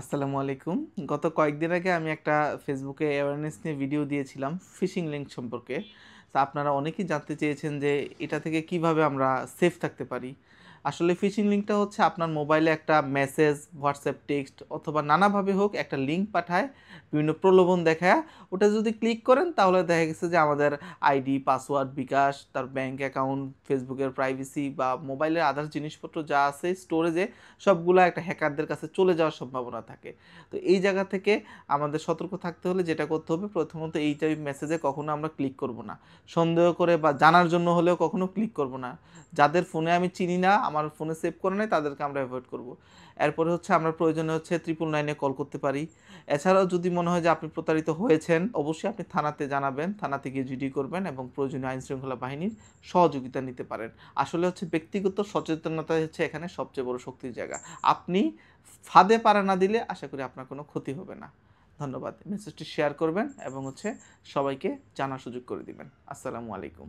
আসসালামু আলাইকুম। গত কয়েকদিন আগে আমি একটা ফেসবুকে অ্যাওয়ারনেস নিয়ে ভিডিও দিয়েছিলাম ফিশিং লিঙ্ক সম্পর্কে। তো আপনারা অনেকেই জানতে চেয়েছেন যে এটা থেকে কিভাবে আমরা সেফ থাকতে পারি। আসলে ফিশিং লিঙ্কটা হচ্ছে আপনার মোবাইলে একটা মেসেজ, হোয়াটসঅ্যাপ টেক্সট অথবা নানাভাবে হোক একটা লিঙ্ক পাঠায়, বিভিন্ন প্রলোভন দেখায়। ওটা যদি ক্লিক করেন তাহলে দেখা গেছে যে আমাদের আইডি, পাসওয়ার্ড, বিকাশ, তার ব্যাংক অ্যাকাউন্ট, ফেসবুকের প্রাইভেসি বা মোবাইলের আদার্স জিনিসপত্র যা আছে স্টোরেজে সবগুলা একটা হ্যাকারদের কাছে চলে যাওয়ার সম্ভাবনা থাকে। তো এই জায়গা থেকে আমাদের সতর্ক থাকতে হলে যেটা করতে হবে, প্রথমত এই টাইপ মেসেজে কখনো আমরা ক্লিক করব না। সন্দেহ করে বা জানার জন্য হলেও কখনো ক্লিক করব না। যাদের ফোনে আমি চিনি না, আমার ফোনে সেভ করে নাই, তাদেরকে আমরা অ্যাভয়েড করব। এরপরে হচ্ছে আমরা প্রয়োজনে হচ্ছে 999-এ কল করতে পারি। এছাড়াও যদি মনে হয় যে আপনি প্রতারিত হয়েছেন, অবশ্যই আপনি থানাতে জানাবেন, থানাতে গিয়ে জিডি করবেন এবং প্রয়োজনীয় আইনশৃঙ্খলা বাহিনীর সহযোগিতা নিতে পারেন। আসলে হচ্ছে ব্যক্তিগত সচেতনতা হচ্ছে এখানে সবচেয়ে বড় শক্তির জায়গা। আপনি ফাঁদে পাড়া না দিলে আশা করি আপনার কোনো ক্ষতি হবে না। ধন্যবাদ। মেসেজটি শেয়ার করবেন এবং হচ্ছে সবাইকে জানার সুযোগ করে দিবেন। আসসালামু আলাইকুম।